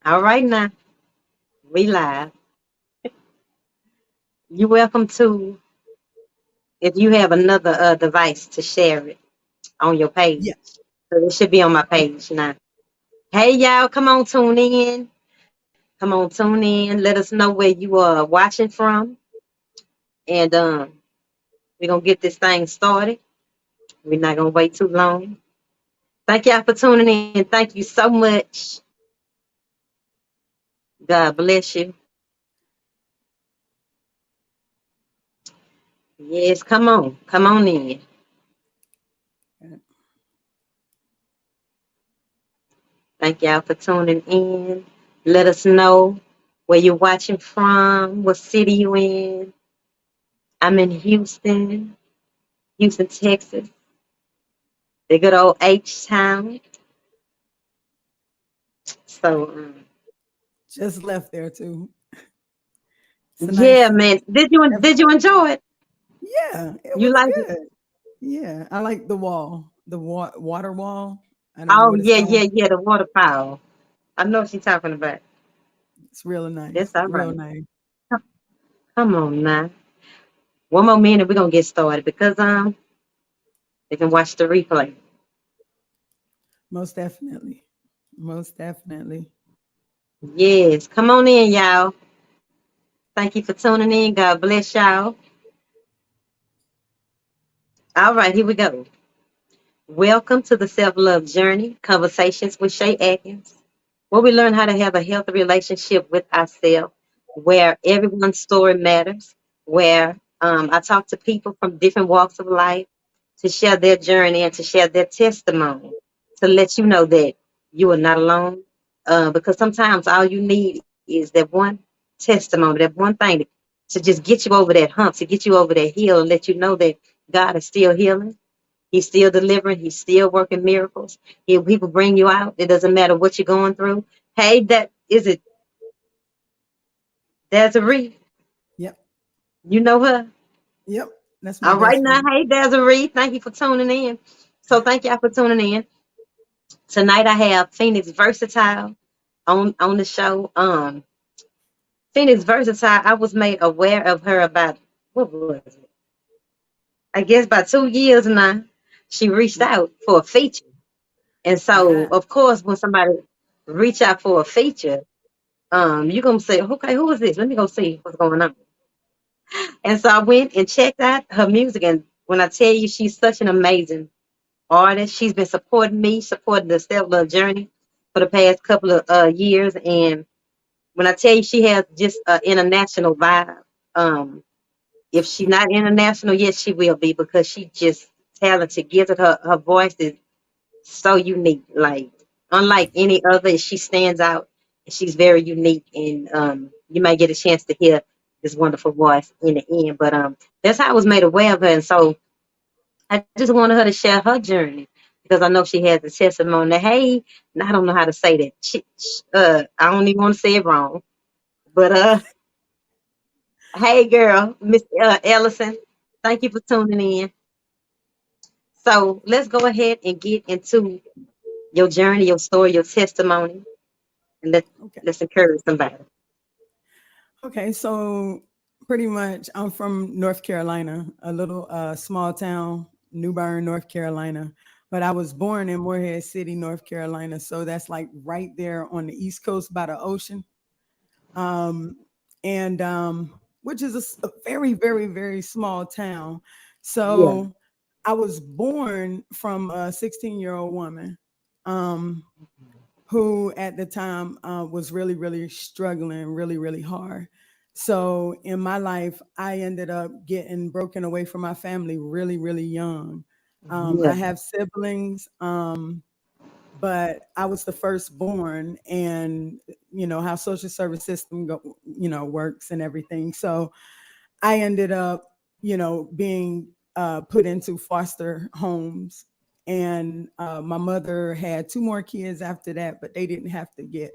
All right now, we live. You're welcome to, if you have another device, to share it on your page. Yeah. So it should be on my page now. Hey y'all, come on, tune in. Come on, tune in. Let us know where you are watching from, and we're gonna get this thing started. We're not gonna wait too long. Thank y'all for tuning in. Thank you so much. God bless you. Yes, come on in. Thank y'all for tuning in. Let us know where you're watching from, what city you in. I'm in Houston, Houston, Texas, the good old H town. So, Just left there too. It's a yeah, nice. man. Did you enjoy it? Yeah, it You was like it? good. Yeah, I like the wall, the water wall. I don't know Oh what it's yeah, called. yeah, yeah. The waterfowl. I know what you're talking about. It's real That's nice, all real right. nice. Come on now. One more minute, we're gonna get started because they can watch the replay. Most definitely, most definitely. Yes, come on in, y'all. Thank you for tuning in. God bless y'all. All right, here we go. Welcome to the Self Love Journey Conversations with Shei Atkins, where we learn how to have a healthy relationship with ourselves, where everyone's story matters, where I talk to people from different walks of life to share their journey and to share their testimony to let you know that you are not alone. Because sometimes all you need is that one testimony, that one thing to just get you over that hump, to get you over that hill, and let you know that God is still healing. He's still delivering. He's still working miracles. He will bring you out. It doesn't matter what you're going through. Hey, that is it. Desiree, Yep, you know her. yep. That's my All right best now. friend. Hey, Desiree, thank you for tuning in. So thank y'all for tuning in. Tonight I have Phoenix Versatile on the show. Phoenix Versatile. I was made aware of her about what was it? I guess about 2 years now. She reached Yep. out for a feature, and so Yeah. of course when somebody reach out for a feature, you're gonna say, okay, who is this? Let me go see what's going on. And so I went and checked out her music, and when I tell you she's such an amazing artist, she's been supporting me, supporting the Self Love Journey for the past couple of years. And when I tell you she has just an international vibe, um, if she's not international, yes, she will be because she just talented, gifted. Her voice is so unique, like unlike any other. She stands out. She's very unique, and you might get a chance to hear this wonderful voice in the end. But that's how I was made aware of her, and so I just wanted her to share her journey because I know she has a testimony. Hey, and I don't know how to say that. I don't even want to say it wrong, but hey, girl, Miss Ellison, thank you for tuning in. So let's go ahead and get into your journey, your story, your testimony, and Okay. let's encourage somebody. Okay. So pretty much, I'm from North Carolina, a little small town, New Bern, North Carolina. But I was born in Morehead City, North Carolina. So that's like right there on the East Coast by the ocean. Um, and which is a very, very, very small town. Yeah. So I was born from a 16-year-old woman. Um, who at the time was really, really struggling really, really hard. So in my life, I ended up getting broken away from my family really, really young. Yeah. I have siblings, but I was the firstborn, and you know how social service system works and everything. So I ended up, being put into foster homes. And my mother had two more kids after that, but they didn't have to get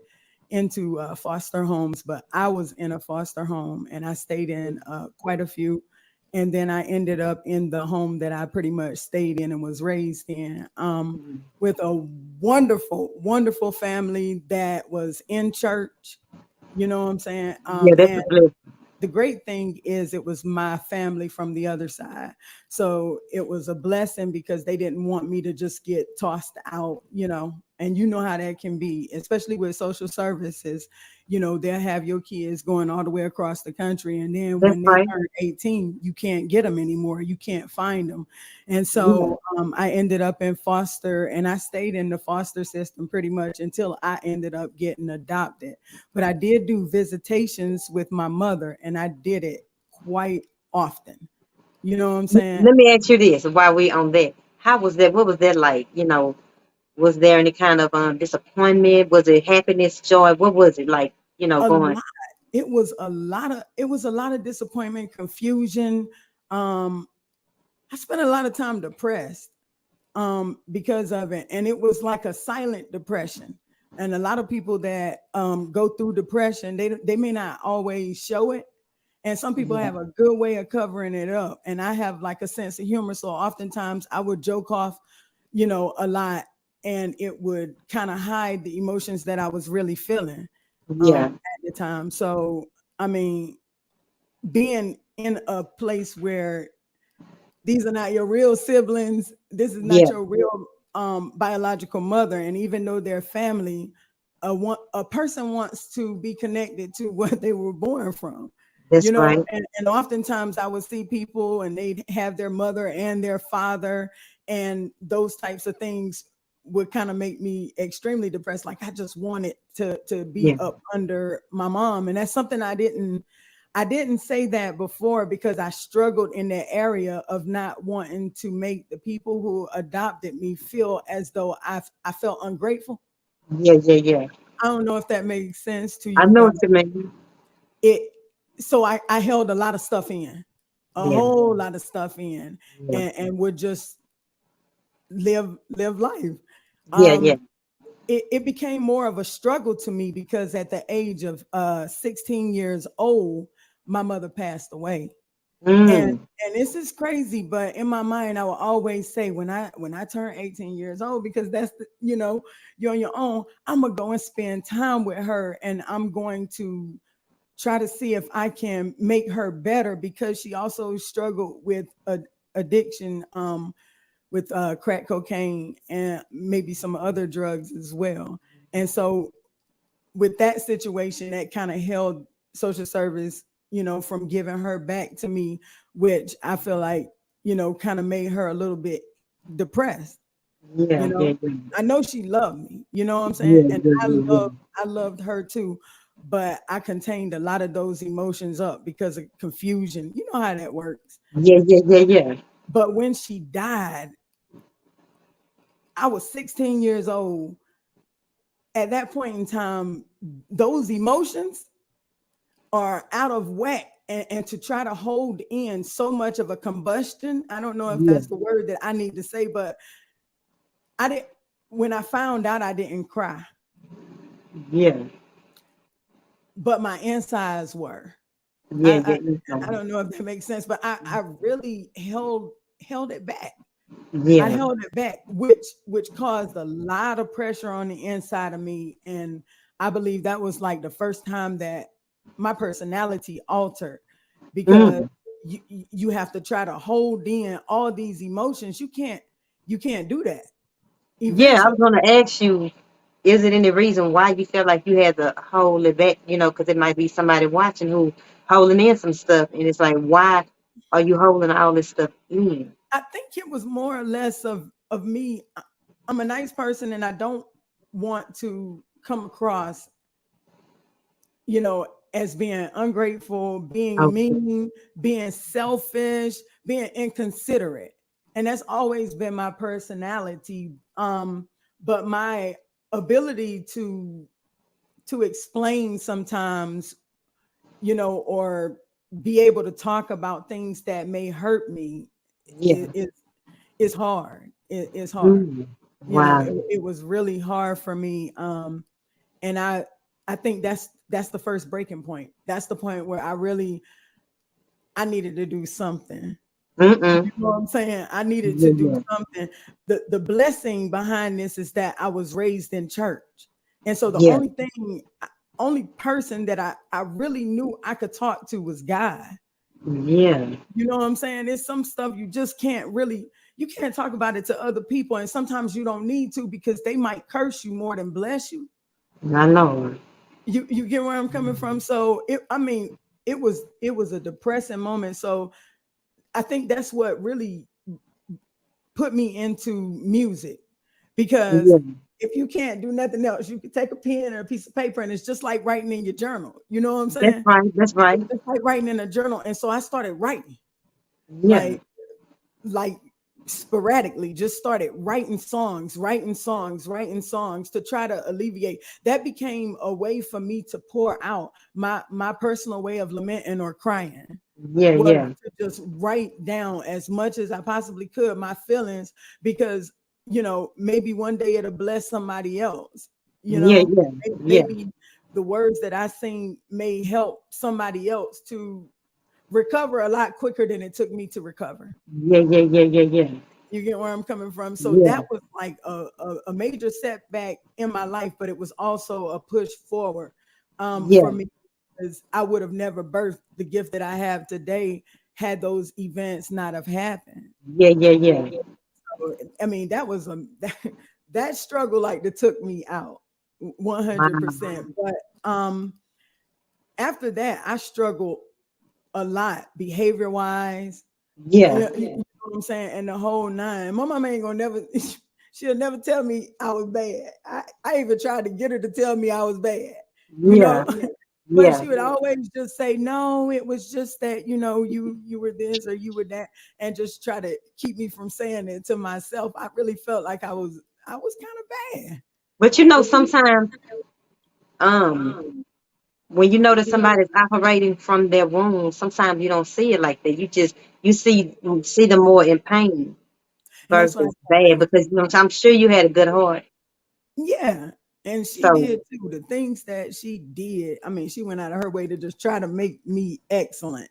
into foster homes. But I was in a foster home and I stayed in quite a few. And then I ended up in the home that I pretty much stayed in and was raised in with a wonderful, wonderful family that was in church. You know what I'm saying? Yeah, that's And a blessing. the great thing is it was my family from the other side. So it was a blessing because they didn't want me to just get tossed out, and you know how that can be, especially with social services. They'll have your kids going all the way across the country. And then That's when they right. turn 18, you can't get them anymore. You can't find them. And Yeah, so I ended up in foster, and I stayed in the foster system pretty much until I ended up getting adopted. But I did do visitations with my mother, and I did it quite often. You know what I'm saying? let me ask you this while we on that. How was that? What was that like? Was there any kind of disappointment? Was it happiness, joy? What was it like? A Going. lot. It was a lot of disappointment, confusion. Um, I spent a lot of time depressed because of it, and it was like a silent depression. And a lot of people that go through depression, they may not always show it, and some people Yeah, have a good way of covering it up. And I have like a sense of humor, so oftentimes I would joke off, a lot, and it would kind of hide the emotions that I was really feeling yeah, at the time. So I mean, being in a place where these are not your real siblings, this is not yeah. your real biological mother, and even though they're family, a person wants to be connected to what they were born from. That's right. And oftentimes I would see people and they'd have their mother and their father, and those types of things would kind of make me extremely depressed. Like I just wanted to be Yeah, up under my mom. And that's something I didn't say that before because I struggled in that area of not wanting to make the people who adopted me feel as though I felt ungrateful. yeah, yeah, yeah. I don't know if that makes sense to I you, know but what you mean. it so I held a lot of stuff in, a Yeah, whole lot of stuff in, yeah, and would just live life. yeah, yeah. Um, it became more of a struggle to me because at the age of 16 years old, my mother passed away. And Mm, and this is crazy, but in my mind, I will always say when I turn 18 years old, because that's you're on your own, I'm gonna go and spend time with her, and I'm going to try to see if I can make her better because she also struggled with addiction, with crack cocaine and maybe some other drugs as well. And so with that situation, that kind of held social service, from giving her back to me, which I feel like, kind of made her a little bit depressed. yeah, You yeah, know, yeah, I know she loved me, you know what I'm saying? yeah, And yeah, I yeah, love I loved her too, but I contained a lot of those emotions up because of confusion. You know how that works. yeah, yeah, yeah, yeah, But when she died, I was 16 years old. At that point in time, those emotions are out of whack. And to try to hold in so much of a combustion, I don't know if yeah, that's the word that I need to say, but I didn't, when I found out, I didn't cry, yeah, but my insides were. yeah, I yeah, I don't know if that makes sense, but I really held it back. I yeah, held it back, which caused a lot of pressure on the inside of me. And I believe that was like the first time that my personality altered because mm, you have to try to hold in all these emotions. You can't do that yeah. I eventually. was gonna ask you, is it any reason why you felt like you had to hold it back? Because it might be somebody watching who holding in some stuff, and it's like, why are you holding all this stuff in? I think it was more or less of me. I'm a nice person and I don't want to come across, as being ungrateful, being Okay. mean, being selfish, being inconsiderate. And that's always been my personality. But my ability to explain sometimes, or be able to talk about things that may hurt me Yeah. is hard. It's hard. Mm, You know, it, wow. it was really hard for me. And I think that's the first breaking point. That's the point where I needed to do something. Mm-mm. You know what I'm saying? I needed to Yeah, do yeah. something. The blessing behind this is that I was raised in church. And so the Yeah. only person that I really knew I could talk to was God. Yeah. You know what I'm saying? There's some stuff you just can't really, you can't talk about it to other people. And sometimes you don't need to because they might curse you more than bless you. I know. You get where I'm coming from? So it was a depressing moment. So I think that's what really put me into music, because Yeah. if you can't do nothing else, you can take a pen or a piece of paper, and it's just like writing in your journal. You know what I'm That's saying? right. That's It's right. just like writing in a journal. And so I started writing, Yeah. like like sporadically, just started writing songs to try to alleviate. That became a way for me to pour out my personal way of lamenting or crying, Yeah. was Yeah. to just write down as much as I possibly could my feelings, because maybe one day it'll bless somebody else. You Yeah. know, Yeah. Yeah. maybe the words that I sing may help somebody else to recover a lot quicker than it took me to recover. Yeah. Yeah. Yeah. Yeah. Yeah. You get where I'm coming from? So Yeah. that was like a major setback in my life, but it was also a push forward for Yeah. me, because I would have never birthed the gift that I have today had those events not have happened. Yeah. Yeah. Yeah. So, I mean, that was that struggle like that took me out Wow. 100%. But after that, I struggled a lot behavior wise. Yeah. You know what I'm saying? And the whole nine. My mama ain't gonna never, she'll never tell me I was bad. I even tried to get her to tell me I was bad, you Yeah. know. But Yeah. she would always just say, no, it was just that, you were this or you were that, and just try to keep me from saying it to myself. I really felt like I was kind of bad. But sometimes um when you notice somebody's operating from their wounds, sometimes you don't see it like that. You see them more in pain And that's what I versus bad think. because I'm sure you had a good heart. Yeah. And she So did too. The things that she did, I mean, she went out of her way to just try to make me excellent.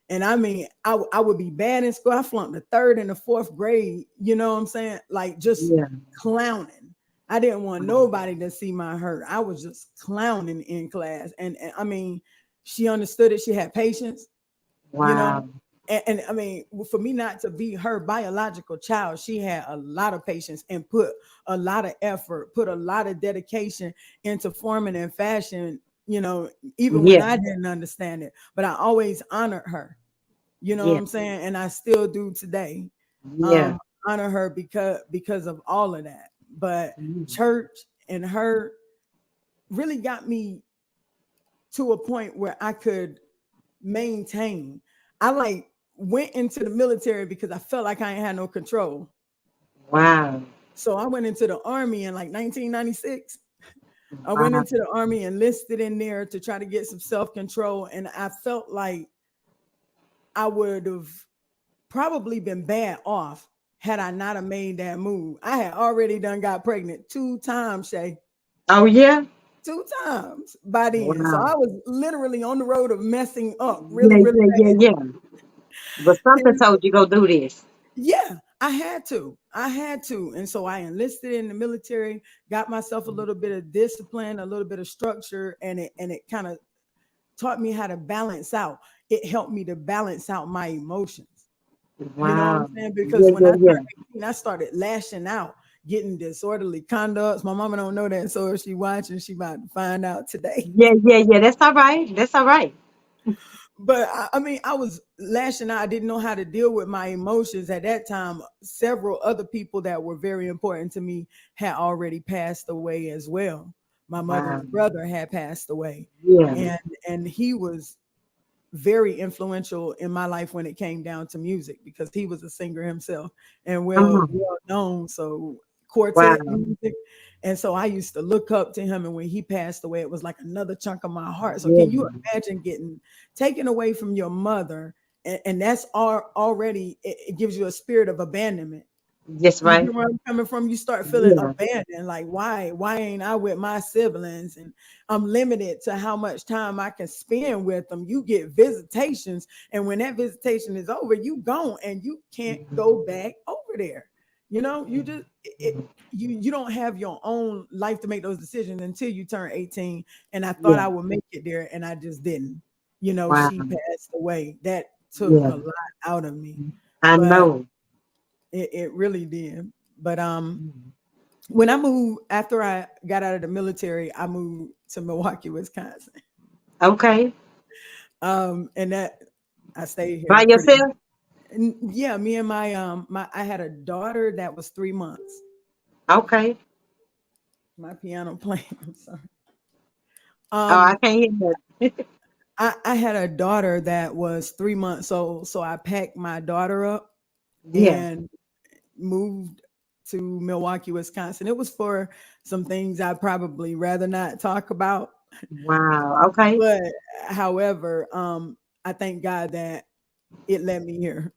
And I mean, I would be bad in school. I flunked the third and the fourth grade, you know what I'm saying? Like just yeah. clowning. I didn't want nobody to see my hurt. I was just clowning in class. And I mean, she understood it. She had patience, you know. Wow. And I mean, for me not to be her biological child, she had a lot of patience and put a lot of effort, put a lot of dedication into forming and fashion, even when Yeah. I didn't understand it. But I always honored her, you know what Yeah. I'm saying? And I still do today. Yeah. Honor her because of all of that. But Mhm. church and her really got me to a point where I could maintain. I like went into the military because I felt like I ain't had no control. Wow. So I went into the army in like 1996. I went Wow. into the army, enlisted in there to try to get some self control, and I felt like I would have probably been bad off had I not have made that move. I had already done got pregnant 2 times, Shay. Oh yeah. 2 times by then. So Wow. I was literally on the road of messing up really, Yeah. really Yeah. Yeah. bad. Yeah. But something And told you go do this. yeah, I had to. I had to. And so I enlisted in the military, got myself a little bit of discipline, a little bit of structure, and it kind of taught me how to balance out. It helped me to balance out my emotions. You know what I'm Wow. saying? Yeah. Because when Yeah. I turned Yeah. 18, I started lashing out, getting disorderly conducts. My mama don't know that, so if she watching, she about to find out today. Yeah. Yeah. Yeah. That's all right. That's all right. But I mean, I was lashing out. I didn't know how to deal with my emotions at that time. Several other people that were very important to me had already passed away as well. My Wow. mother's brother had passed away, Yeah. and he was very influential in my life when it came down to music, because he was a singer himself and Come on. well known. So Wow. quartet music. And so I used to look up to him. And when he passed away, it was like another chunk of my heart. So Yeah. can you imagine getting taken away from your mother? And that's already, it gives you a spirit of abandonment. That's You right. get where I'm coming from? You start feeling Yeah. abandoned. Like, why ain't I with my siblings? And I'm limited to how much time I can spend with them. You get visitations, and when that visitation is over, you gone and you can't go back over there. You know, you just you don't have your own life to make those decisions until you turn 18. And I thought Yeah. I would make it there, and I just didn't. You know, Wow. she passed away. That took Yeah. a lot out of me. I But know. it really did. But when I moved after I got out of the military, I moved to Milwaukee, Wisconsin. Okay. And that I stayed here By pretty much. yourself? And yeah, me and my I had a daughter that was 3 months. Okay. My piano playing. I'm sorry. Oh, I Um, can't hear that. I had a daughter that was 3 months old, so I packed my daughter up Yeah. and moved to Milwaukee, Wisconsin. It was for some things I'd probably rather not talk about. Wow. Okay. But however, I thank God that it led me here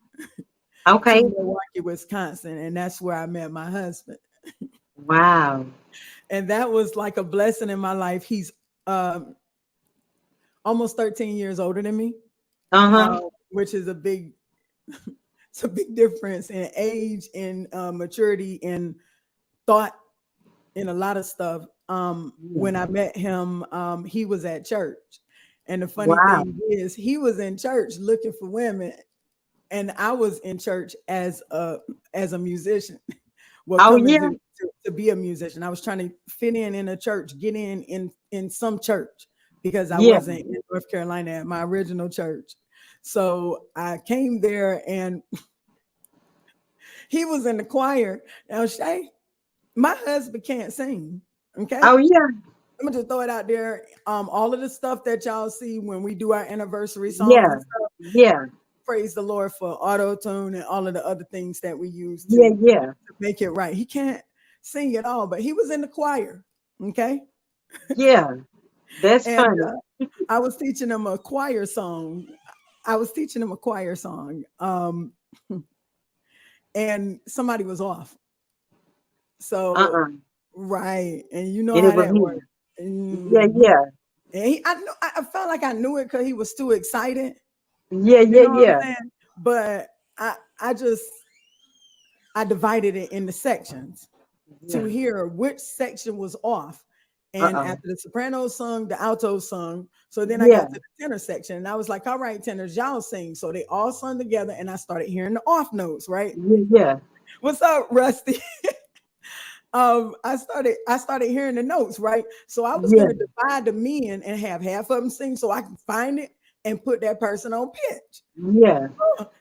to Okay. Milwaukee, Wisconsin, and that's where I met my husband. Wow. And that was like a blessing in my life. He's um, almost 13 years older than me, Uh-huh. which is a big, it's a big difference in age, in maturity, in thought, in a lot of stuff. Yeah. When I met him, he was at church. And the funny Wow. thing is, he was in church looking for women, and I was in church as a musician. Well, Oh coming yeah. to be a musician, I was trying to fit in a church, get in some church because I Yeah. wasn't in North Carolina at my original church. So I came there, and he was in the choir. Now, Shay, my husband can't sing. Okay. Oh yeah. I'm gonna just throw it out there. All of the stuff that y'all see when we do our anniversary songs Yeah. and stuff, Yeah. praise the Lord for auto tune and all of the other things that we use Yeah. Yeah. to make it right. He can't sing at all, but he was in the choir. Okay. Yeah. That's And funny. I was teaching him a choir song. I was teaching him a choir song. And somebody was off. So, Uh-uh. right. And you know And it how was that me. works. Yeah, Mhm. yeah. And I felt like I knew it because he was too excited. Yeah, You yeah, know what I'm yeah. saying? But I just I divided it into sections to Yeah. hear which section was off. And Uh-oh. after the soprano sung, the alto sung. So then I Yeah. got to the tenor section, and I was like, all right, tenors, y'all sing. So they all sung together, and I started hearing the off notes, right? Yeah, yeah. What's up, Rusty? I started hearing the notes, right? So I was Yeah. gonna divide the men and have half of them sing so I can find it and put that person on pitch. Yeah.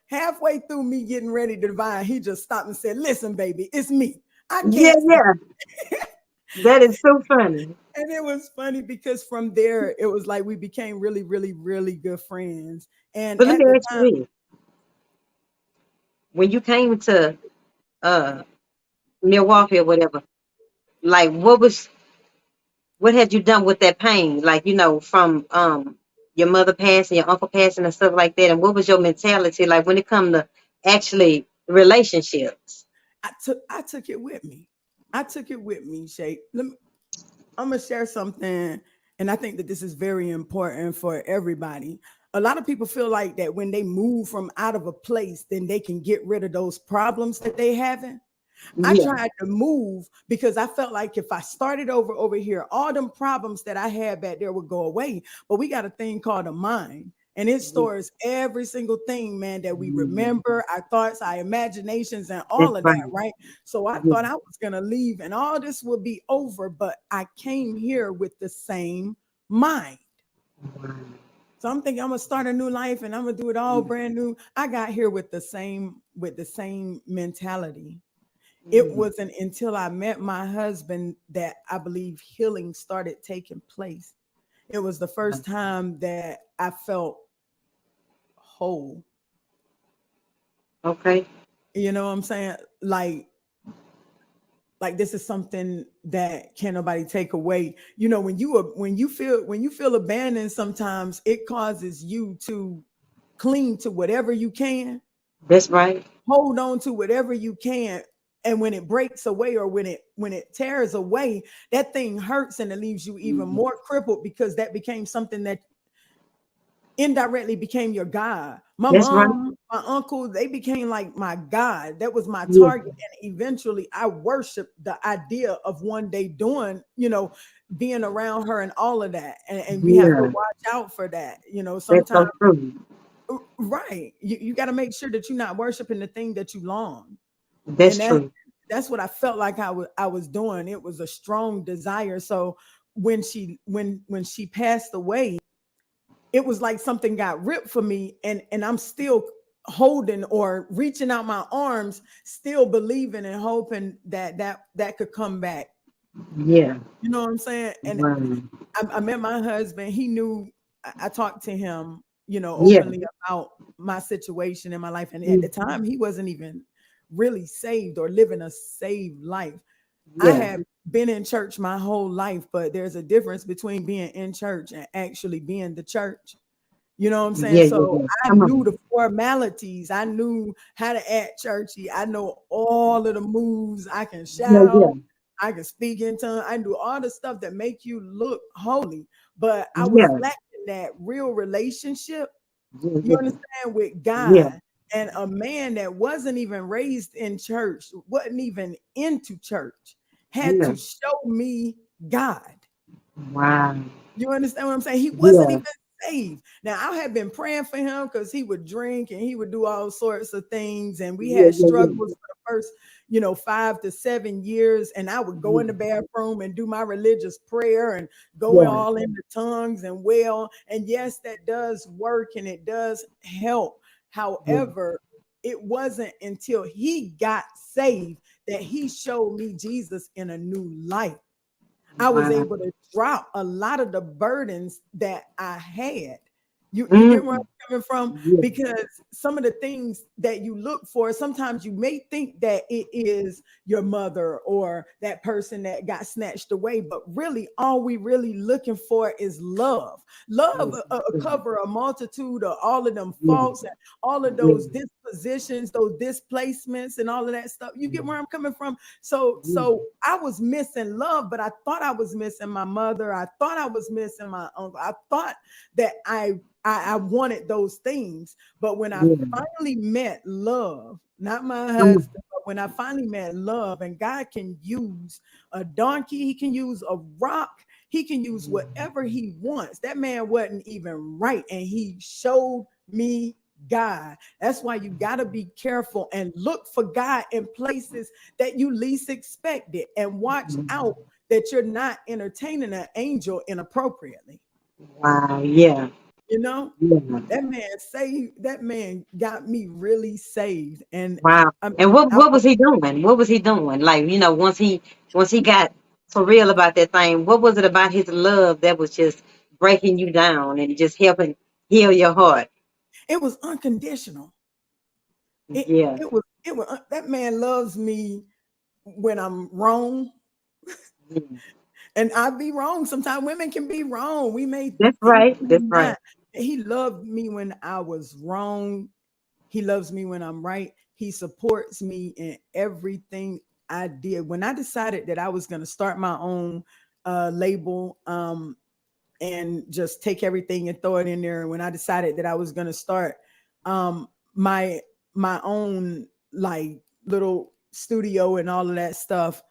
Halfway through me getting ready to divide, he just stopped and said, listen, baby, it's me. I Yeah, can't sing. yeah. That is so funny. And it was funny because from there, it was like we became really, really, really good friends. And But let at me the ask time, you this. When you came to uh Milwaukee or whatever, like what had you done with that pain? Like, from your mother passing, your uncle passing and stuff like that. And what was your mentality like when it come to actually relationships? I took it with me. I took it with me, Shay. I'm gonna share something, and I think that this is very important for everybody. A lot of people feel like that when they move from out of a place, then they can get rid of those problems that they having. I Yeah. tried to move because I felt like if I started over here, all them problems that I had back there would go away. But we got a thing called a mind, and it stores every single thing, man, that we Mhm. remember, our thoughts, our imaginations, and That's all of that, right. right? So I Yeah. thought I was gonna leave and all this would be over, but I came here with the same mind. Wow. So I'm thinking I'm gonna start a new life and I'm gonna do it all brand new. I got here with the same mentality. It Mhm. wasn't until I met my husband that I believe healing started taking place. It was the first time that I felt whole. Okay. You know what I'm saying? Like this is something that can nobody take away. You know, when you feel abandoned, sometimes it causes you to cling to whatever you can, That's right. hold on to whatever you can, And when it breaks away, or when it tears away, that thing hurts and it leaves you even Mhm. more crippled, because that became something that indirectly became your God. My That's right. mom, my uncle, they became like my God. That was my Yeah. target. And eventually I worshiped the idea of one day doing, being around her and all of that. And we have to Yeah. watch out for that. That's Sometimes, so true. right. You got to make sure that you're not worshiping the thing that you long. That's And true. that's what I felt like I was doing. It was a strong desire. So when she passed away, it was like something got ripped for me, and I'm still holding or reaching out my arms, still believing and hoping that could come back. Yeah. You know what I'm saying? And Wow. I met my husband. He knew. I talked to him, Yeah. openly about my situation in my life. And at the Mhm. time, he wasn't even really saved or living a saved life. I Yeah. had been in church my whole life, but there's a difference between being in church and actually being the church. You know what I'm saying? Yeah. Yeah. So Yeah. I Come knew on. the formalities. I knew how to act churchy. I know all of the moves. I can Yeah. Yeah. shout. I can speak in tongues. I do all the stuff that make you look holy. But I was Yeah. lacking that real relationship, Yeah. you Yeah. understand, with Yeah. God. And a man that wasn't even raised in church, wasn't even into church, had Yeah. to show me God. Wow. You understand what I'm saying? He wasn't Yeah. even saved. Now, I had been praying for him because he would drink and he would do all sorts of things. And we Yeah. had Yeah. Yeah. struggles for the first, 5 to 7 years. And I would go in the bathroom and do my religious prayer and go in Yeah. all into tongues and wail. And yes, that does work and it does help. Yeah. However, it wasn't until he got saved that he showed me Jesus in a new light. I was Wow. able to drop a lot of the burdens that I had. You get where Mm. I'm coming from? Yeah. Because some of the things that you look for, sometimes you may think that it is your mother or that person that got snatched away, but really all we really looking for is love. Love Yes. cover a multitude of all of them Yeah. faults and all of Yeah. those dispositions, those displacements and all of that stuff. You get where I'm coming from? So Yeah. so I was missing love, but I thought I was missing my mother. I thought I was missing my uncle. I thought that I wanted those things. But when I Yeah. finally met love, not my Come on. husband, but when I finally met love, and God can use a donkey, he can use a rock, he can use whatever he wants. That man wasn't even right. And he showed me God. That's why you got to be careful and look for God in places that you least expect it, and watch out that you're not entertaining an angel inappropriately. Wow. Yeah. You know, Yeah. that man saved, that man got me really saved. And Wow. I mean, And what was he doing? What was he doing? Like, once he got for real about that thing, what was it about his love that was just breaking you down and just helping heal your heart? it was unconditional. It Yeah. it was that man loves me when I'm wrong. Yeah. And I be wrong. Sometimes women can be wrong. We may That's think right. we're That's right. not. He loved me when I was wrong. He loves me when I'm right. He supports me in everything I did. When I decided that I was going to start my own label, and just take everything and throw it in there, and when I decided that I was going to start um, my my own like little studio and all of that stuff,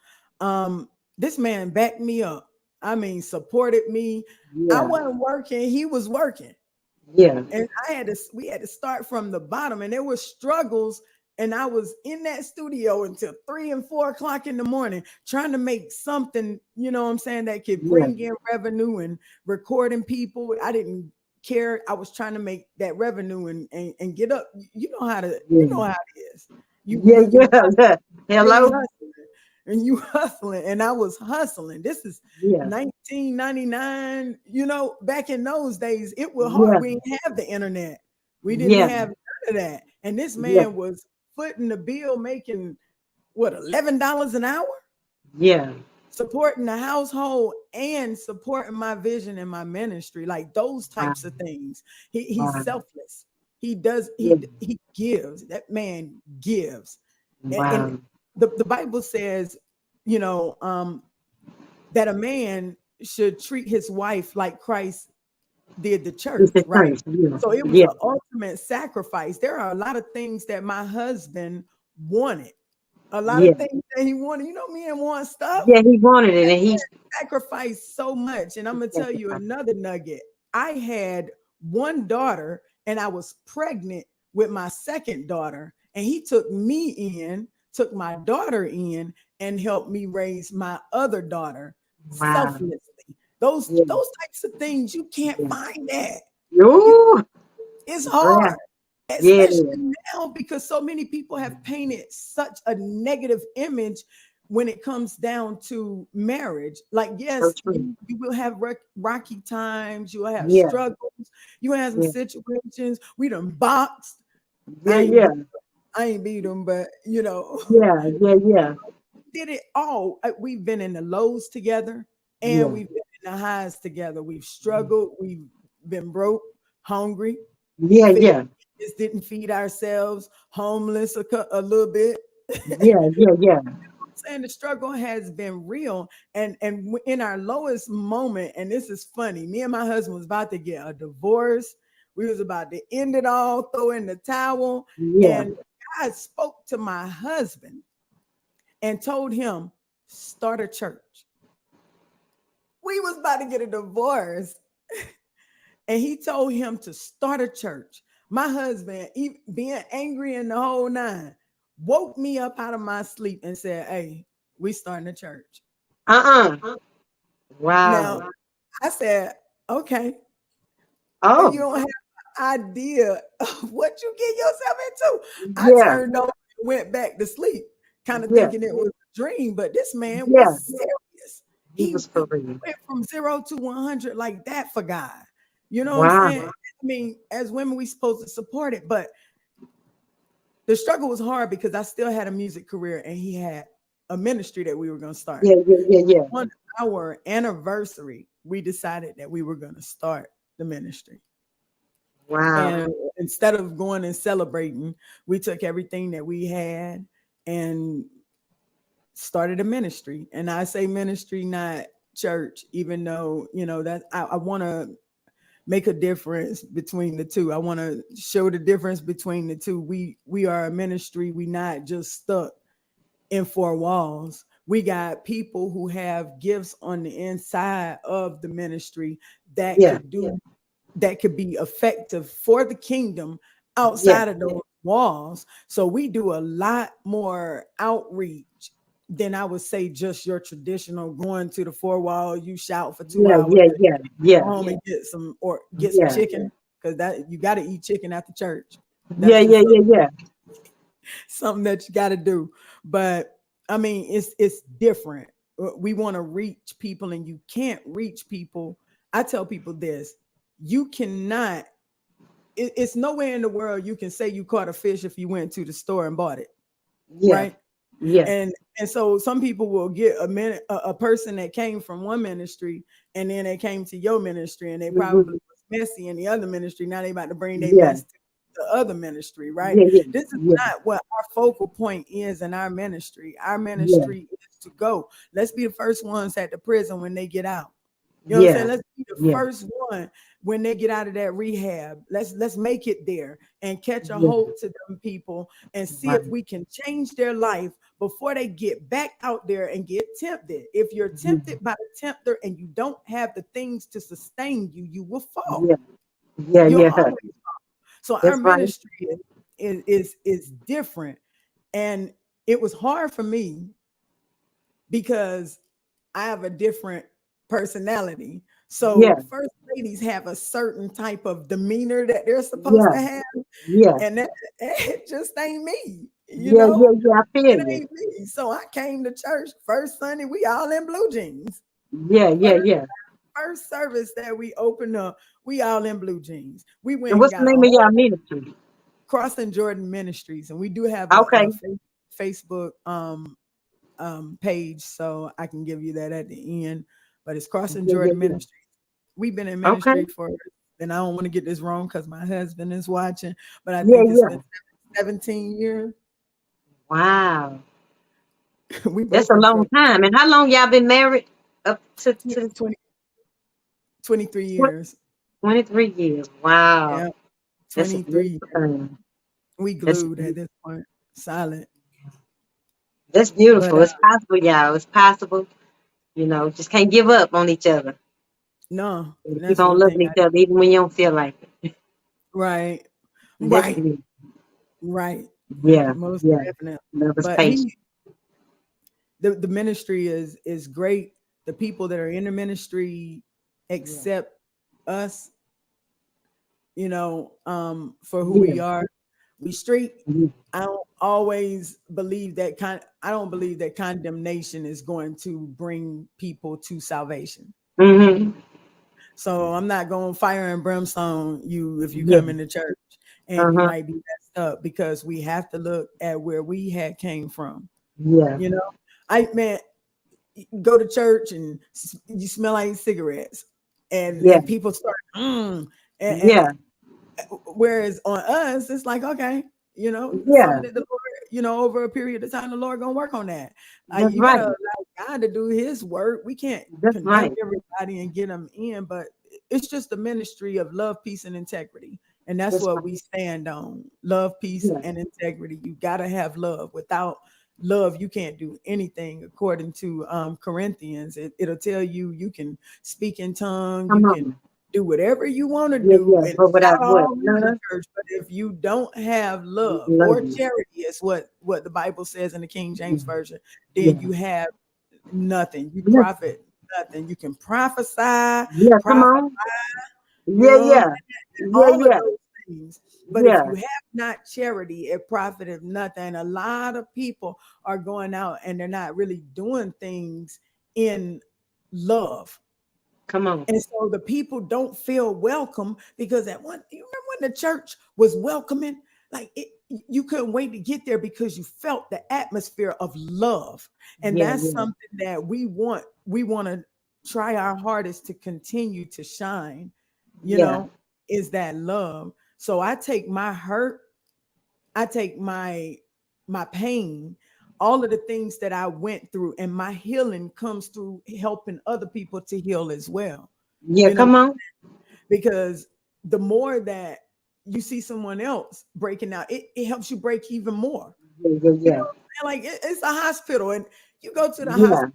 um, this man backed me up. I mean, supported me. I Yeah. wasn't working; he was working. Yeah. And we had to start from the bottom, and there were struggles. And I was in that studio until 3 and 4 o'clock in the morning trying to make something, you know what I'm saying, that could Yeah. bring in revenue and recording people. I didn't care. I was trying to make that revenue and get up. You know Yeah. how it is. You Yeah. when you Yeah. really Hello. hustling and you hustling, and I was hustling. This is Yeah. 1999. Back in those days, it was hard. Yeah. We didn't have the internet. We didn't Yeah. have none of that. And this Yeah. man was footing the bill, making what, $11 an hour, Yeah. supporting the household and supporting my vision and my ministry, like those Wow. types of things. He's Wow. selfless. He does Yeah. he gives. That man gives. And Wow. the Bible says, you know, that a man should treat his wife like Christ did the It's church, the right? church. Yeah. So it was Yeah. an ultimate sacrifice. There are a lot of things that my husband wanted, a lot Yeah. of things that he wanted. You know, men want stuff. Yeah. He wanted it, and he Sacrificed so much. And I'm gonna tell you sacrificed. another nugget. I had one daughter, and I was pregnant with my second daughter, and he took me in, took my daughter in, and helped me raise my other daughter Wow. selflessly. Those Yeah. those types of things you can't Yeah. find that. You, Ooh. it's Yeah. hard, Yeah. It is. especially now because so many people have painted such a negative image when it comes down to marriage. Like, So yes, true. you will have rocky times, you will have Yeah. struggles, you will have some Yeah. situations. We done boxed. Yeah. I ain't Yeah. beat, I ain't beat them, but you know, Yeah. Yeah. Yeah. did it all. We've been in the lows together, and Yeah. we've been in the highs together. We've struggled, we've been broke, hungry, Yeah. fed, Yeah. just didn't feed ourselves, homeless a little bit. Yeah. Yeah. Yeah. Saying the struggle has been real, and in our lowest moment, and this is funny, me and my husband was about to get a divorce. We was about to end it all, throw in the towel, Yeah. and God spoke to my husband and told him, start a church. We was about to get a divorce, and he told him to start a church. My husband, being angry in the whole nine, woke me up out of my sleep and said, "Hey, we starting a church." Now, Wow. I said, "Okay, you Oh. don't have an idea of what you get yourself into." I Yeah. turned over and went back to sleep, kind of Yeah. thinking it was a dream, but this man Yeah. was serious. He He was for real. went from 0 to 100 like that for God. You know what I'm Wow. saying? I mean, as women, we supposed to support it, but the struggle was hard because I still had a music career and he had a ministry that we were going to start. Yeah. Yeah. Yeah. Yeah. On our anniversary, we decided that we were going to start the ministry. Wow. And instead of going and celebrating, we took everything that we had and started a ministry. And I say ministry, not church, even though, you know, that I want to make a difference between the two. I want to show the difference between the two. We are a ministry. We not just stuck in four walls. We got people who have gifts on the inside of the ministry that Yeah. could do that could be effective for the kingdom Yeah. outside of those walls. So we do a lot more outreach than I would say just your traditional going to the four wall, you shout for two Yeah. hours, Yeah. Yeah. go Yeah. home and get some Yeah. chicken, because that you got to eat chicken at the church. Yeah. That's Yeah. just Yeah. Yeah. something that you got to do. But I mean, it's different. We want to reach people, and you can't reach people. I tell people this: you cannot. It's nowhere in the world you can say you caught a fish if you went to the store and bought it, Yeah. right? Yeah. And so some people will get a person that came from one ministry, and then they came to your ministry, and they Mhm. probably was messy in the other ministry. Now they about to bring their Yeah. mess to the other ministry, right? Yeah. Yeah. This is Yeah. not what our focal point is in our ministry. Our Yeah. ministry is to go. Let's be the first ones at the prison when they get out. You know what I'm saying? Yeah. Let's be the Yeah. first one when they get out of that rehab. Let's make it there and catch a Yeah. hold to them people and see Wow. if we can change their life before they get back out there and get tempted. If you're Yeah. tempted by the tempter and you don't have the things to sustain you, you will fall. Yeah. Yeah. You'll Yeah. always. So our That's right. ministry is different, and it was hard for me because I have a different personality. So Yeah. first ladies have a certain type of demeanor that they're supposed Yeah. to have, Yeah. and that it just ain't me, you Yeah. know. Yeah. Yeah. I It feel you. ain't me. So I came to church first Sunday. We all in blue jeans. Yeah. Yeah. First, Yeah. first service that we opened up, we all in blue jeans. We And went and what's the got a name of whole your ministry? Crossing Jordan Ministries, and we do have Okay. a Facebook page, so I can give you that at the end. But it's Crossing Yeah. Yeah. Jordan Yeah. Ministries. We've been in Okay. ministry for, and I don't want to get this wrong because my husband is watching, but I Yeah. think it's Yeah. been 17 years. Wow. We That's both a been long struggling. time. And how long y'all been married? Up to 20, 23 years. 23 years. Wow. Yeah, That's a 23 beautiful years. thing. We That's glued at this point, silent. that's But beautiful. It's possible, y'all. It's possible. Just can't give up on each other. no, And keep that's on one thing loving each other even when you don't feel like it. right, That's right, beautiful. right. Yeah, Most yeah. definitely. Love is But patient. the ministry is great. The people that are in the ministry Yeah. accept us, for who Yeah. we are. We street. Mhm. I don't believe that condemnation is going to bring people to salvation. Mhm. So I'm not going to fire and brimstone you if you Yeah. come into church and you Uh-huh. might be messed up, because we have to look at where we had came from. Yeah. You know, I man, go to church and you smell like cigarettes, Yeah. and people start and Yeah. whereas on us it's like, okay, Yeah. something that the Lord, over a period of time the Lord gonna work on that. That's You right. gotta allow God to do his work. We can't That's condemn right. everybody and get them in, but it's just the ministry of love, peace, and integrity, and that's That's what right. we stand on: love, peace, Yeah. and integrity. You gotta have love. Without love you can't do anything. According to Corinthians, it'll tell you you can speak in tongue, Come you can on. do whatever you want to Yeah, do yeah. and But shout without what? all around the Love. church, but if you don't have love Love or you. charity, is what the Bible says in the King James version, then Yeah. you have nothing. You Yeah. profit nothing. You can prophesy, Yeah. Come prophet, on. you Yeah. know what I'm Yeah. saying? Yeah. All of Yeah. those things. But if Yeah. you have not charity, it profiteth nothing. A lot of people are going out and they're not really doing things in love. Come on. And so the people don't feel welcome, because you remember when the church was welcoming, like you couldn't wait to get there because you felt the atmosphere of love. And Yeah. that's Yeah. something that we want. We want to try our hardest to continue to shine, you Yeah. know, is that love. So I take my hurt, I take my pain, all of the things that I went through, and my healing comes through helping other people to heal as well. Yeah. You know, Come on. because the more that you see someone else breaking out, it helps you break even more. Yeah. Yeah. You Yeah. know what I'm saying? Like it's a hospital, and you go to the Yeah. hospital.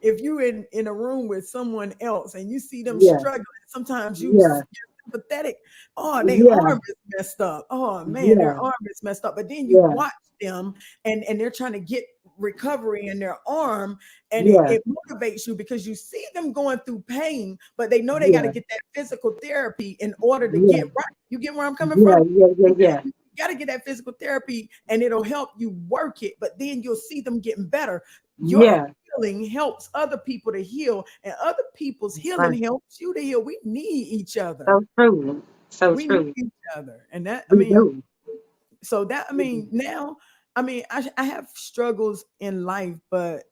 If you in a room with someone else and you see them Yeah. struggling, sometimes you're Yeah. sympathetic. Oh, their Yeah. arm is messed up. Oh man, their Yeah. arm is messed up. But then you Yeah. watch them, and they're trying to get recovery in their arm, and Yeah. it motivates you because you see them going through pain, but they know they got to Yeah. get that physical therapy in order to Yeah. get right. You get where I'm coming Yeah. from? Yeah. Yeah. Yeah. You got to get that physical therapy and it'll help you work it, but then you'll see them getting better. Your Yeah. healing helps other people to heal, and other people's healing Right. helps you to heal. We need each So other. true. So We need true. each other. And that, I We mean, do. so that, I We do. mean, now, I mean, I have struggles in life, but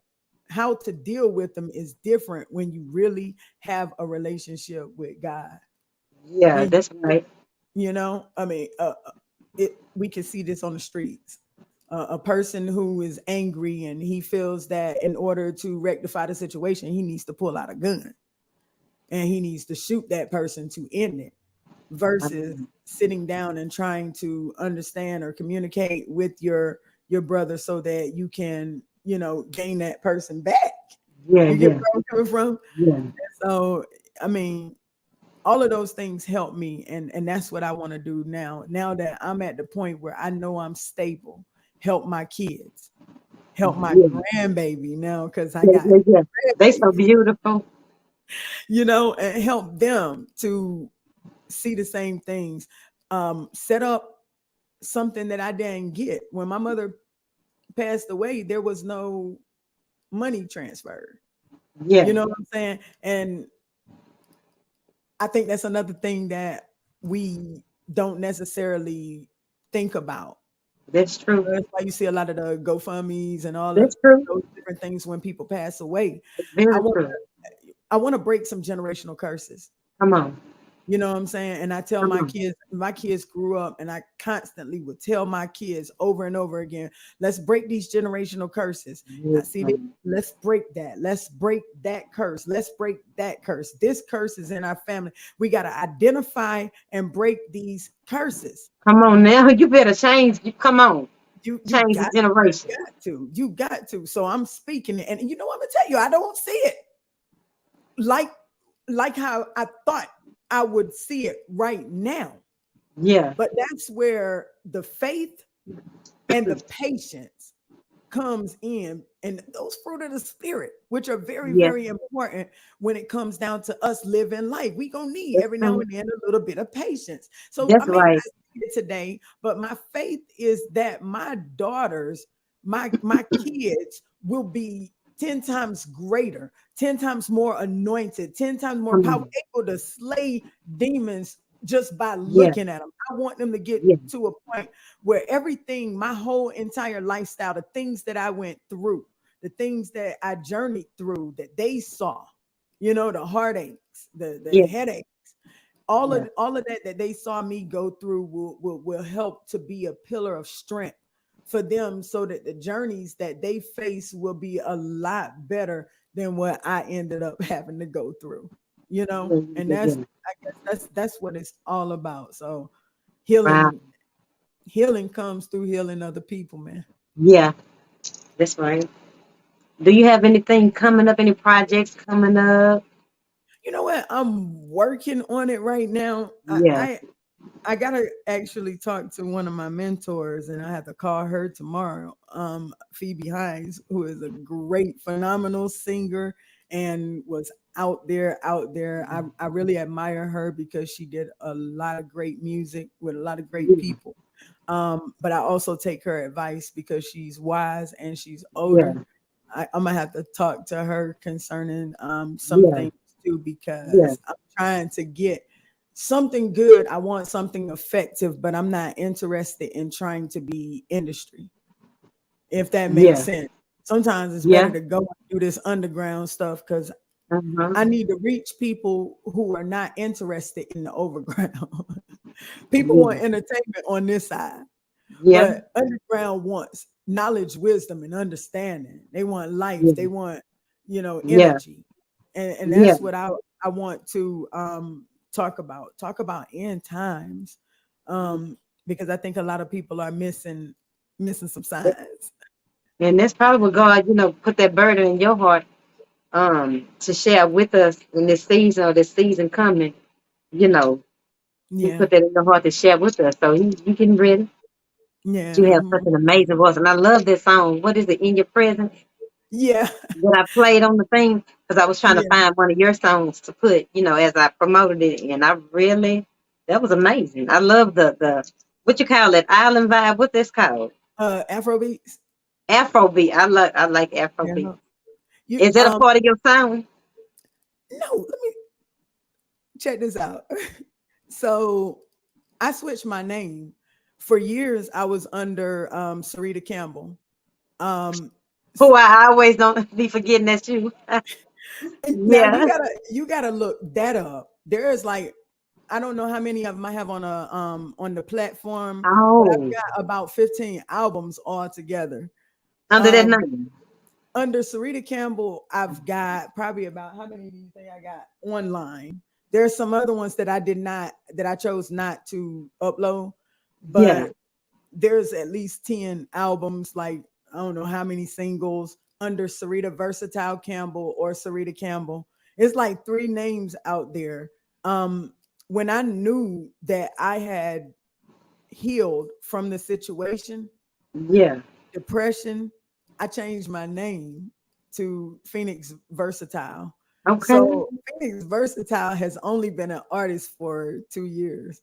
how to deal with them is different when you really have a relationship with God. Yeah. When That's right. I mean, we can see this on the streets. A person who is angry and he feels that in order to rectify the situation, he needs to pull out a gun and he needs to shoot that person to end it, versus sitting down and trying to understand or communicate with your brother so that you can, gain that person back. Yeah. You get Yeah. where I'm coming from? Yeah. So, I mean, all of those things help me, and that's what I want to do now that I'm at the point where I know I'm stable. Help my kids, help my Yeah. grandbaby now, because I Yeah. got Yeah. Yeah. They so grandbabies, beautiful. and help them to see the same things. Set up something that I didn't get when my mother passed away. There was no money transfer. Yeah. You know what I'm saying? And I think that's another thing that we don't necessarily think about. That's true. That's why you see a lot of the GoFundMe's and all of That's true. those different things when people pass away. It's I very want true. I want to break some generational curses. Come on. You know what I'm saying? And I tell Come my kids grew up, and I constantly would tell my kids over and over again, let's break these generational curses. Now, see, on. let's break that. Let's break that curse. Let's break that curse. This curse is in our family. We got to identify and break these curses. Come on now. You better change. Come on. You Change the generation. you got to. So I'm speaking, and you know what I'm gonna tell you, I don't see it like how I thought I would see it right now. Yeah. But that's where the faith and the patience comes in, and those fruit of the spirit, which are very, Yeah. very important when it comes down to us living life. We gonna need That's every now right. and then a little bit of patience. So I That's may not right. see it today, but my faith is that my daughters, my kids will be 10 times greater, 10 times more anointed, 10 times more Come power, on. able to slay demons just by Yeah. looking at them. I want them to get Yeah. to a point where everything, my whole entire lifestyle, the things that I went through, the things that I journeyed through, that they saw, the heartaches, the Yeah. headaches, Yeah. all of that they saw me go through will help to be a pillar of strength for them, so that the journeys that they face will be a lot better than what I ended up having to go through. And Yeah. I guess that's what it's all about. So Wow. healing healing comes through healing other people, man. Yeah. That's right. Do you have anything coming up? Any projects coming up? You know what? I'm working on it right now. Yeah. I gotta actually talk to one of my mentors, and I have to call her tomorrow. Phoebe Hines, who is a great, phenomenal singer and was out there. I really admire her because she did a lot of great music with a lot of great Yeah. people. But I also take her advice because she's wise and she's Yeah. older. I'm gonna have to talk to her concerning some Yeah. things too, Yeah. because I'm trying to get something good. I want something effective, but I'm not interested in trying to be industry, if that makes Yeah. sense. Sometimes it's better Yeah. to go and do this underground stuff because Uh-huh. I need to reach people who are not interested in the overground. People want Yeah. entertainment on this side, Yeah. but underground wants knowledge, wisdom, and understanding. They want life. Yeah. They want, Yeah. energy. And Yeah. that's what I want to talk about. Talk about end times. Because I think a lot of people are missing some signs. And that's probably what God, put that burden in your heart to share with us in this season or this season coming. You know, He Yeah. put that in your heart to share with us. So you getting ready. Yeah. You have such an amazing voice. And I love this song. What is it? In Your Presence? Yeah. That I played on the thing because I was trying to Yeah. find one of your songs to put, as I promoted it. And that was amazing. I love the what you call it, island vibe. What this called? Afrobeats. Afrobeat. I like Afrobeat. Yeah. You Is that a part of your sound? no, let me check this out. So I switched my name. For years, I was under Sarita Campbell. Um, Who I always don't be forgetting that's you. Now Yeah. you gotta look that up. There is like, I don't know how many of them I have on the platform, but I've Oh, got about 15 albums all together. under that Um, name. Under Sarita Campbell, I've got probably about, how many do you think I got online? There's some other ones that I chose not to upload, Yeah. but there's at least 10 albums, like I don't know how many singles under Sarita Versatile Campbell or Sarita Campbell. It's like three names out there. Um, when I knew that I had healed from the situation, Yeah. depression, I changed my name to Phoenix Versatile. Okay. So Phoenix Versatile has only been an artist for 2 years.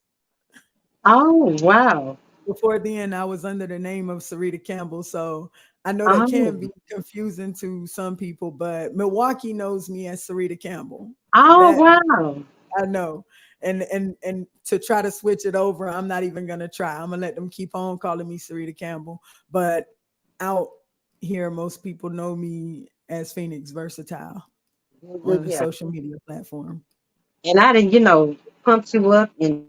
Oh, wow. Before then, I was under the name of Sarita Campbell. So I know that can Oh. be confusing to some people, but Milwaukee knows me as Sarita Campbell. Oh, That wow. I know. And to try to switch it over, I'm not even gonna try. I'm gonna let them keep on calling me Sarita Campbell. But out here, most people know me as Phoenix Versatile on the Yeah. social media platform. and I didn't, pump you up and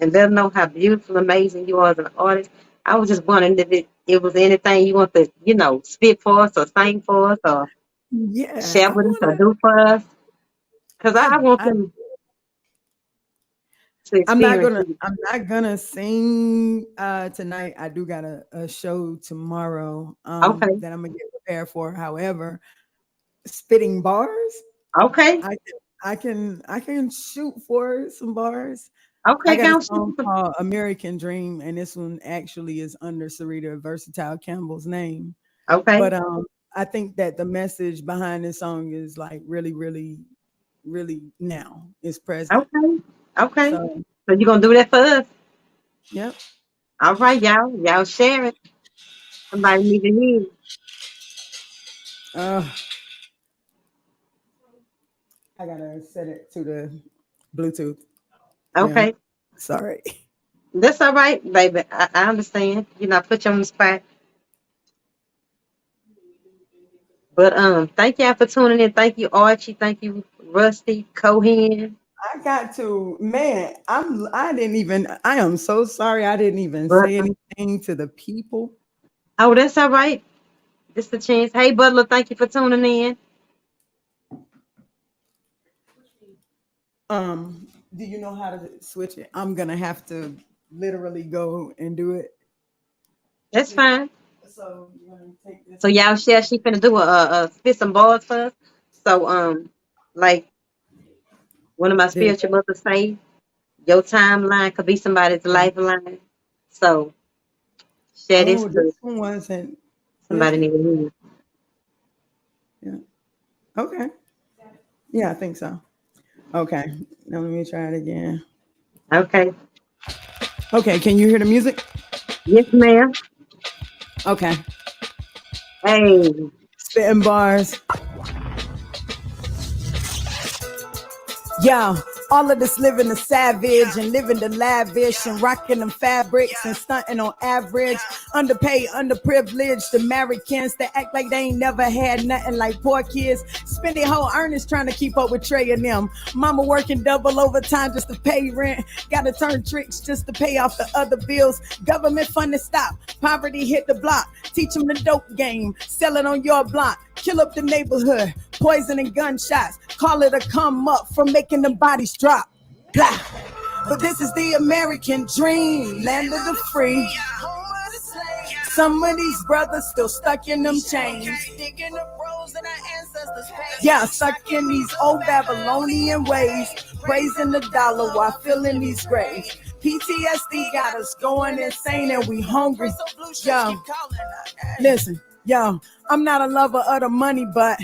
let them know how beautiful, amazing you are as an artist. I was just wondering if it was anything you want to, spit for us or sing for us or Yeah, share I with us or wanna. do for us. Because I want I them to experience you. I'm not gonna sing tonight. I do got a show tomorrow Okay. that I'm gonna get prepared for. However, spitting bars, Okay. I can shoot for some bars. I Okay, got a council. song called American Dream, and this one actually is under Sarita Versatile Campbell's name. Okay. But I think that the message behind this song is like really, really, really now is present. Okay. Okay. So So you gonna do that for us? yep. All right, y'all. Y'all share it. Somebody need to hear it. Uh, I gotta set it to the Bluetooth. Yeah. Okay. Sorry. That's all right, baby. I understand. Put you on the spot. But thank y'all for tuning in. Thank you, Archie. Thank you, Rusty, Cohen. I got to, man, I didn't even, I am so sorry. I didn't even say Butler. anything to the people. Oh, that's all right. This the chance. Hey, Butler, thank you for tuning in. Do you know how to switch it? I'm gonna have to literally go and do it. That's fine. So you want to take this So one? y'all share. She finna do a spit some bars for us. So like one of my There. spiritual mothers say, your timeline could be somebody's Okay. lifeline. So share this Oh, to this one wasn't. Is somebody it? need to hear. Yeah. Okay. Yeah, I think so. Okay. Now let me try it again. Okay. Okay. Can you hear the music? Yes, ma'am. Okay. Hey. Spitting bars. Yeah, all of this living the savage and living the lavish and rocking them fabrics and stunting on average. Underpaid, underprivileged Americans that act like they ain't never had nothing like poor kids. Spend their whole earnings trying to keep up with Trey and them. Mama working double overtime just to pay rent. Gotta turn tricks just to pay off the other bills. Government funding stop. Poverty hit the block. Teach them the dope game. Sell it on your block. Kill up the neighborhood. Poison and gunshots. Call it a come up from making them bodies drop. Blah. But this is the American dream, land of the free. Some of these brothers still stuck in them chains. Yeah, stuck in these old Babylonian ways, praising the dollar while filling these graves. PTSD got us going insane and we hungry. Yo, listen, yo, I'm not a lover of the money, but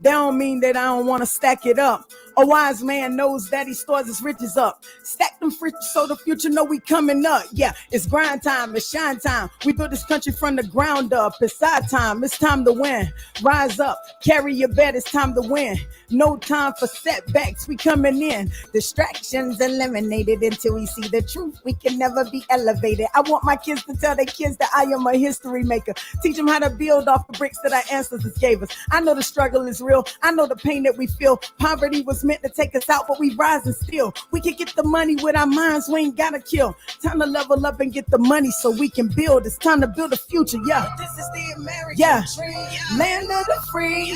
that don't mean that I don't want to stack it up. A wise man knows that he stores his riches up. Stack them riches so the future know we coming up. Yeah, it's grind time, it's shine time. We built this country from the ground up. It's our time, it's time to win. Rise up, carry your bet, it's time to win. No time for setbacks, we coming in. Distractions eliminated until we see the truth. We can never be elevated. I want my kids to tell their kids that I am a history maker. Teach them how to build off the bricks that our ancestors gave us. I know the struggle is real. I know the pain that we feel. Poverty was meant to take us out, but we rising still. We can get the money with our minds, we ain't gotta kill. Time to level up and get the money so we can build. It's time to build a future, yeah. But this is the American dream. Land of the free.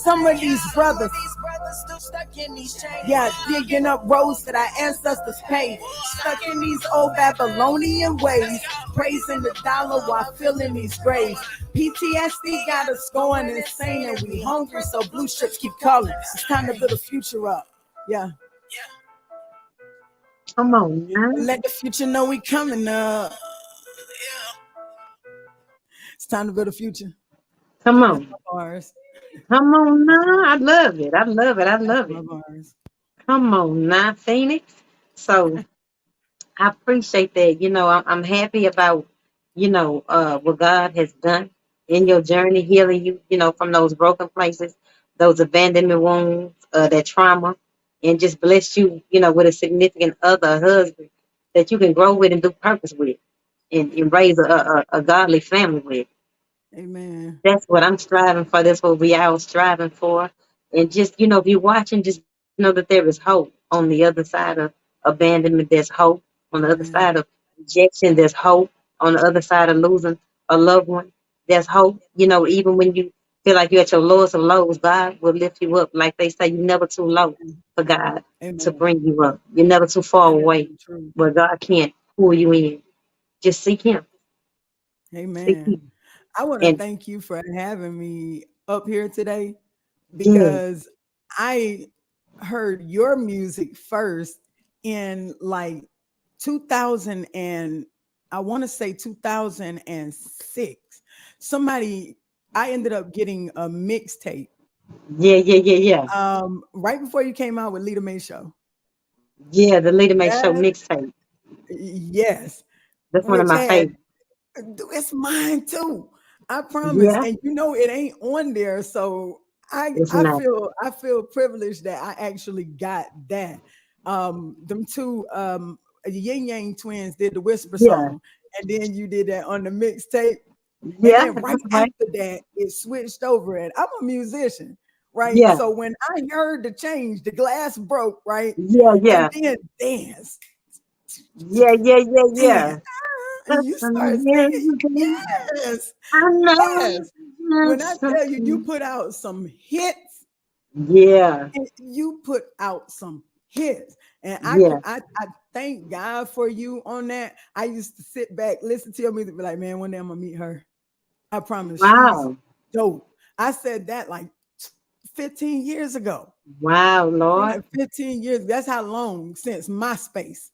Some of these brothers still stuck in these chains. Yeah, digging up roads that our ancestors paved. Stuck in these old Babylonian ways. Praising the dollar while filling these graves. PTSD got us going insane and we hungry, so blue ships keep calling. It's time to build a future up. Yeah. Come on, man. Let the future know we coming up. It's time to build a future. Come That's on. my bars. Come on now. I love it. I love it. I That's love my it. bars. Come on now, Phoenix. So I appreciate that. I'm happy about, what God has done in your journey, healing you, from those broken places, those abandonment wounds, that trauma, and just bless you, with a significant other, a husband that you can grow with and do purpose with and raise a godly family with. Amen. That's what I'm striving for. That's what we all striving for. And just, if you're watching, just be Know that there is hope on the other side of abandonment. There's hope on the other Amen. side of rejection. There's hope on the other side of losing a loved one. There's hope. Even when you feel like you're at your lowest of lows, God will lift you up. Like they say, you're never too low for God to Amen. bring you up. You're never too far That is away the truth. where God can't pull you in. Just seek Him. Seek Amen. Him. I want to And thank you for having me up here today yeah, because I heard your music first in like 2000 and I want to say 2006. Somebody I ended up getting a mixtape yeah, yeah, yeah, yeah. right before you came out with Lita May Show. Yeah, the Leader Make Show That mixtape. yes, That's one of which my had favorites. it's mine too. I promise. Yeah, And it ain't on there. So I it's I not. feel I feel privileged that I actually got that. Them two Yin Yang twins did the whisper Yeah, song, and then you did that on the mixtape. And yeah, then right that's right. after that, it switched over. And I'm a musician, right? Yeah, So when I heard the change, the glass broke, right? yeah, And yeah, then dance, yeah, yeah, yeah, dance. yeah. And you start singing. Yes. I know Yes. When there's I tell you, you something. put out some hits, Yeah, you put out some hits. And yeah. I thank God for you on that. I used to sit back, listen to your music, be like, man, one day I'm gonna meet her. I promise she's Wow, dope. I said that like 15 years ago. wow, Lord. Like 15 years. That's how long since MySpace.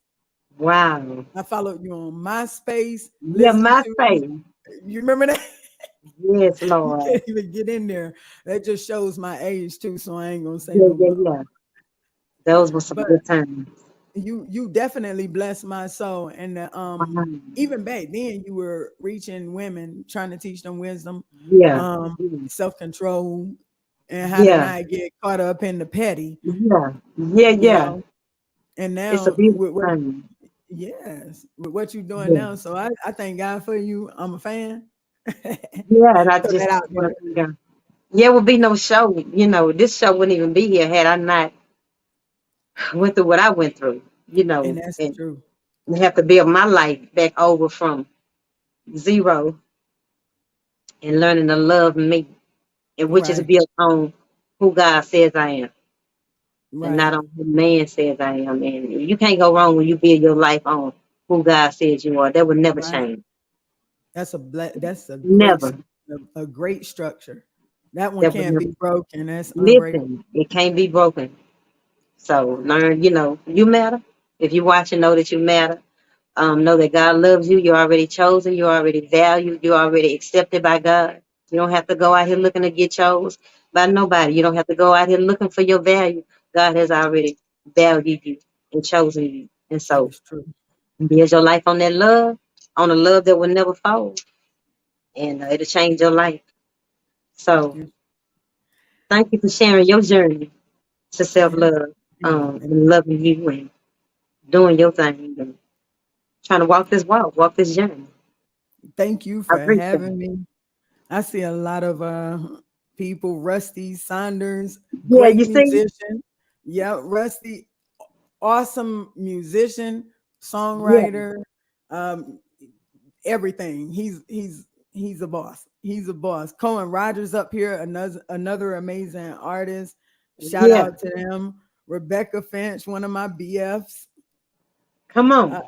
Wow. I followed you on MySpace, Yeah, listened my to faith. you remember that? Yes, You Lord. can't even get in there. That just shows my age too, so I ain't gonna say Yeah, no yeah, more. yeah. Those were some But good times. you definitely blessed my soul. And Wow. even back then you were reaching women, trying to teach them wisdom, Yeah, yeah, self-control, and how to yeah, not get caught up in the petty, yeah, yeah, you yeah. know. And It's a now beautiful with what time. yes, with what you're doing Yeah, now. So I thank God for you. I'm a fan. yeah. And I Throw just that out want there. to thank God. Yeah, would be no show. This show wouldn't even be here had I not went through what I went through. And that's And true. have to build my life back over from zero and learning to love me, and which is Right. built on who God says I am and not Right. on who man says I am. And you can't go wrong when you build your life on who God says you are. That would never Right. change. That's Never. a great structure. That one That would can't never. be broken. That's unbreakable. Listen, it can't be broken. So learn, you matter. If you watch and know that you matter, know that God loves you. You're already chosen. You're already valued. You're already accepted by God. You don't have to go out here looking to get chose by nobody. You don't have to go out here looking for your value. God has already valued you and chosen you. And That so is true. build your life on that love, on a love that will never fold, and it'll change your life. So Yes. thank you for sharing your journey to self love, and Amen. loving you and doing your thing and trying to walk this walk, walk this journey. Thank you I for appreciate it. having me. I see a lot of people, Rusty Saunders, Yeah, great you see? musician. Yeah, Rusty, awesome musician, Yeah, songwriter, um, everything. He's a boss. He's a boss. Cohen Rogers up here, another amazing artist. Shout yeah. out to them. Rebecca Finch, one of my BFs. Come Uh,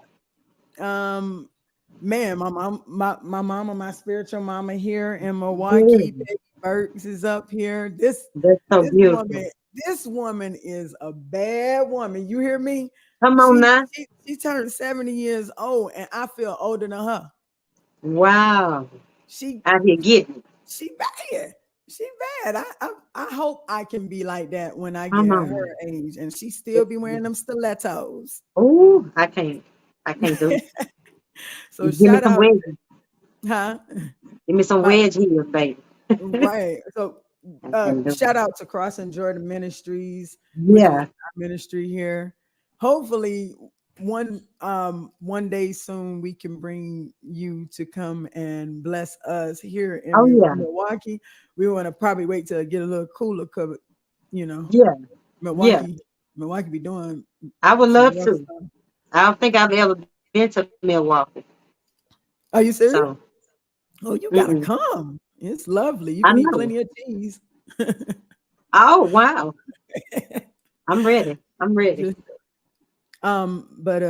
on. um, man, my mama, my spiritual mama here in Yeah, Milwaukee. Peggy Burks is up here. This that's so this beautiful. woman, this woman is a bad woman. You hear me? Come on She now. she, she turned 70 years old, and I feel older than her. Wow. She Out here getting it. she bad. She bad. I hope I can be like that when I get Come her on. age, and she still be wearing them stilettos. Oh, I can't. I can't do So it. Give me shout some out, wedges. huh? Give me some Uh, wedge heels, baby. right. So I can do shout it. out to Crossing Jordan Ministries, which is Yeah. our ministry here. Hopefully one day soon we can bring you to come and bless us here in Oh yeah. Milwaukee. We want to probably wait till it get a little cooler, cause you know Yeah. Yeah. Milwaukee. Milwaukee be doing I would some love rough to. stuff. I don't think I've ever been to Milwaukee. Are you So, serious? Oh, you gotta mm-mm. come. It's lovely. You I can eat know. plenty of cheese. Oh, wow. I'm ready. I'm ready. Just but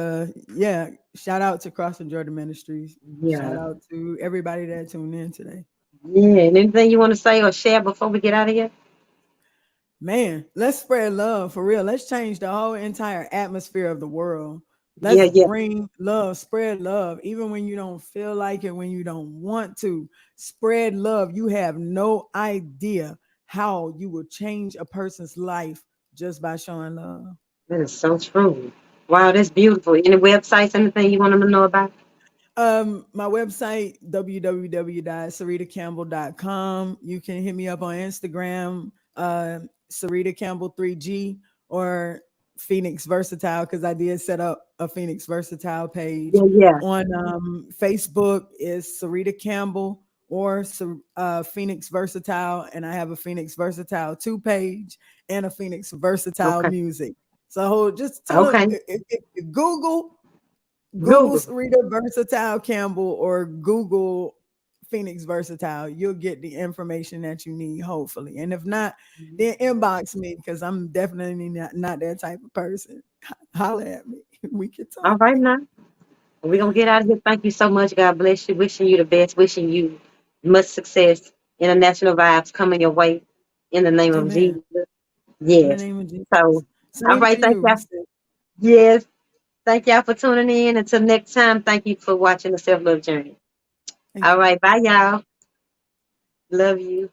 yeah, shout out to Crossing Jordan Ministries. Shout Yeah. out to everybody that tuned in today. Yeah. And anything you want to say or share before we get out of here? Man, let's spread love for real. Let's change the whole entire atmosphere of the world. Yeah, Let's yeah. bring love, spread love, even when you don't feel like it, when you don't want to. Spread love. You have no idea how you will change a person's life just by showing love. That is so true. Wow, that's beautiful. Any websites, anything you want them to know about? My website, www.saritacampbell.com. You can hit me up on Instagram, Sarita Campbell 3G, or Phoenix Versatile, because I did set up a Phoenix Versatile page. Yeah, yeah. On Facebook is Sarita Campbell or Phoenix Versatile, and I have a Phoenix Versatile 2 page and a Phoenix Versatile Okay. music. So just tell them Okay. if you Google Google. Sarita Versatile Campbell or Google Phoenix Versatile. You'll get the information that you need, hopefully. And if not, then inbox me because I'm definitely not that type of person. Holler at me. We can All talk. right now. We're gonna get out of here. Thank you so much. God bless you. Wishing you the best. Wishing you much success. International vibes coming your way in the name of Amen. Jesus. In the Yes. name of Jesus. So, all Same right. to Thank you. y'all. Yes. Thank y'all for tuning in. Until next time, thank you for watching the Self Love Journey. Thank All you. right. Bye, y'all. Love you.